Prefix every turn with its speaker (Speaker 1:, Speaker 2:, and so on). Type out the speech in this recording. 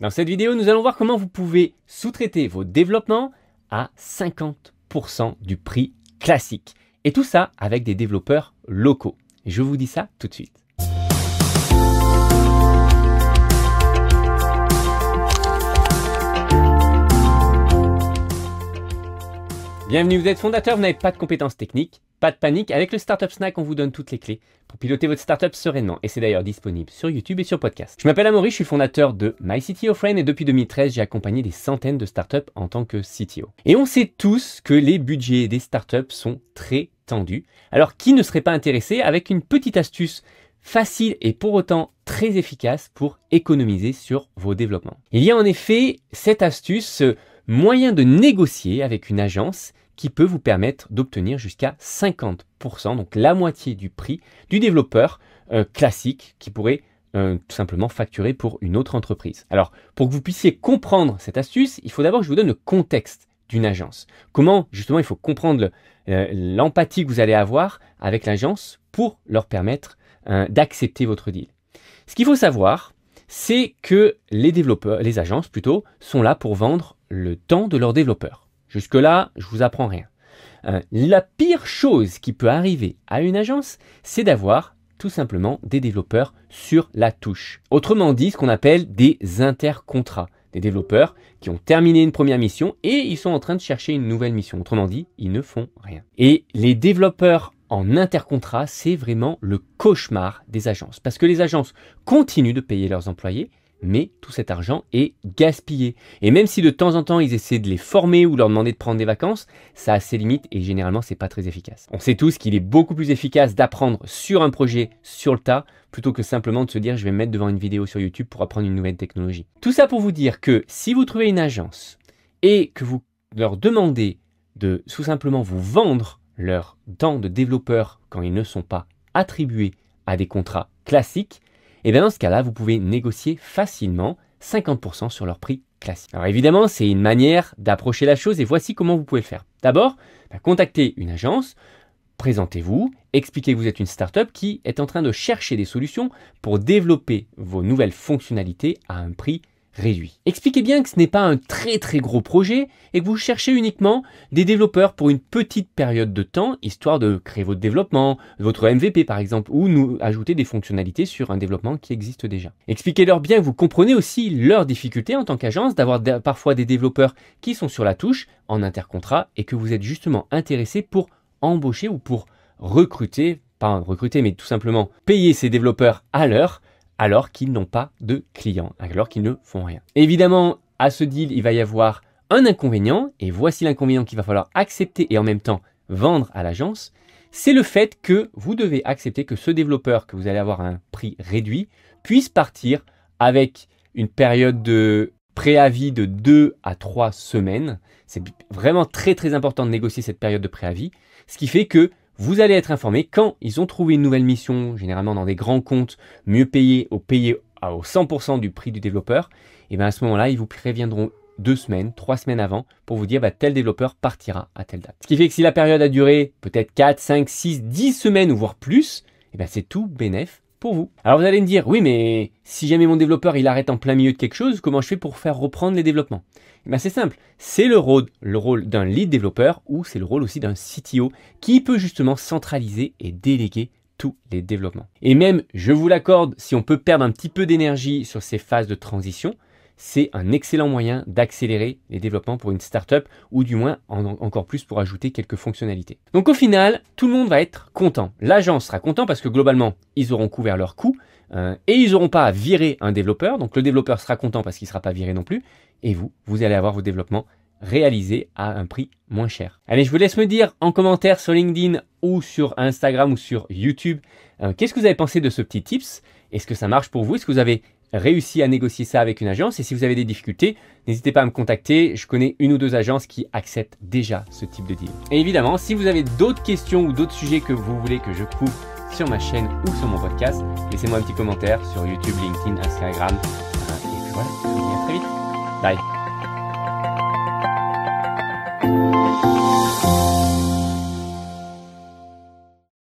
Speaker 1: Dans cette vidéo, nous allons voir comment vous pouvez sous-traiter vos développements à 50% du prix classique. Et tout ça avec des développeurs locaux. Je vous dis ça tout de suite. Bienvenue, vous êtes fondateur, vous n'avez pas de compétences techniques, pas de panique. Avec le Startup Snack, on vous donne toutes les clés pour piloter votre startup sereinement. Et c'est d'ailleurs disponible sur YouTube et sur podcast. Je m'appelle Amaury, je suis fondateur de MyCTOFriend et depuis 2013, j'ai accompagné des centaines de startups en tant que CTO. Et on sait tous que les budgets des startups sont très tendus. Alors, qui ne serait pas intéressé avec une petite astuce facile et pour autant très efficace pour économiser sur vos développements? Il y a en effet cette astuce, ce moyen de négocier avec une agence qui peut vous permettre d'obtenir jusqu'à 50%, donc la moitié du prix du développeur classique qui pourrait tout simplement facturer pour une autre entreprise. Alors, pour que vous puissiez comprendre cette astuce, il faut d'abord que je vous donne le contexte d'une agence. Comment, justement, il faut comprendre l'empathie que vous allez avoir avec l'agence pour leur permettre d'accepter votre deal. Ce qu'il faut savoir, c'est que les agences plutôt, sont là pour vendre le temps de leurs développeurs. Jusque-là, je vous apprends rien. La pire chose qui peut arriver à une agence, c'est d'avoir tout simplement des développeurs sur la touche. Autrement dit, ce qu'on appelle des intercontrats. Des développeurs qui ont terminé une première mission et ils sont en train de chercher une nouvelle mission. Autrement dit, ils ne font rien. Et les développeurs en intercontrat, c'est vraiment le cauchemar des agences. Parce que les agences continuent de payer leurs employés, mais tout cet argent est gaspillé. Et même si de temps en temps, ils essaient de les former ou leur demander de prendre des vacances, ça a ses limites et généralement, c'est pas très efficace. On sait tous qu'il est beaucoup plus efficace d'apprendre sur un projet sur le tas plutôt que simplement de se dire je vais me mettre devant une vidéo sur YouTube pour apprendre une nouvelle technologie. Tout ça pour vous dire que si vous trouvez une agence et que vous leur demandez de tout simplement vous vendre leur temps de développeur quand ils ne sont pas attribués à des contrats classiques, et bien dans ce cas-là, vous pouvez négocier facilement 50% sur leur prix classique. Alors évidemment, c'est une manière d'approcher la chose et voici comment vous pouvez le faire. D'abord, contactez une agence, présentez-vous, expliquez que vous êtes une startup qui est en train de chercher des solutions pour développer vos nouvelles fonctionnalités à un prix réduit. Expliquez bien que ce n'est pas un très gros projet et que vous cherchez uniquement des développeurs pour une petite période de temps, histoire de créer votre développement, votre MVP par exemple, ou nous ajouter des fonctionnalités sur un développement qui existe déjà. Expliquez-leur bien que vous comprenez aussi leurs difficultés en tant qu'agence, d'avoir parfois des développeurs qui sont sur la touche en intercontrat et que vous êtes justement intéressé pour embaucher ou pour recruter, pas recruter mais tout simplement payer ces développeurs à l'heure, alors qu'ils n'ont pas de clients, alors qu'ils ne font rien. Évidemment, à ce deal, il va y avoir un inconvénient, et voici l'inconvénient qu'il va falloir accepter et en même temps vendre à l'agence, c'est le fait que vous devez accepter que ce développeur que vous allez avoir à un prix réduit puisse partir avec une période de préavis de 2 à 3 semaines. C'est vraiment très important de négocier cette période de préavis, ce qui fait que vous allez être informé quand ils ont trouvé une nouvelle mission, généralement dans des grands comptes, mieux payés ou payés au 100% du prix du développeur. Et bien à ce moment-là, ils vous préviendront 2 semaines, 3 semaines avant pour vous dire tel développeur partira à telle date. Ce qui fait que si la période a duré peut-être 4, 5, 6, 10 semaines ou voire plus, c'est tout bénef pour vous. Alors vous allez me dire, oui mais si jamais mon développeur il arrête en plein milieu de quelque chose, comment je fais pour faire reprendre les développements? C'est simple, c'est le rôle d'un lead développeur ou c'est le rôle aussi d'un CTO qui peut justement centraliser et déléguer tous les développements. Et même, je vous l'accorde, si on peut perdre un petit peu d'énergie sur ces phases de transition, c'est un excellent moyen d'accélérer les développements pour une startup ou du moins encore plus pour ajouter quelques fonctionnalités. Donc au final, tout le monde va être content. L'agence sera content parce que globalement, ils auront couvert leurs coûts et ils n'auront pas à virer un développeur. Donc le développeur sera content parce qu'il ne sera pas viré non plus. Et vous allez avoir vos développements réalisés à un prix moins cher. Allez, je vous laisse me dire en commentaire sur LinkedIn ou sur Instagram ou sur YouTube, qu'est-ce que vous avez pensé de ce petit tips? Est-ce que ça marche pour vous? Est-ce que vous avez réussi à négocier ça avec une agence? Et si vous avez des difficultés, n'hésitez pas à me contacter. Je connais 1 ou 2 agences qui acceptent déjà ce type de deal. Et évidemment, si vous avez d'autres questions ou d'autres sujets que vous voulez que je couvre sur ma chaîne ou sur mon podcast, laissez-moi un petit commentaire sur YouTube, LinkedIn, Instagram. Et voilà, je vous dis à très vite. Bye.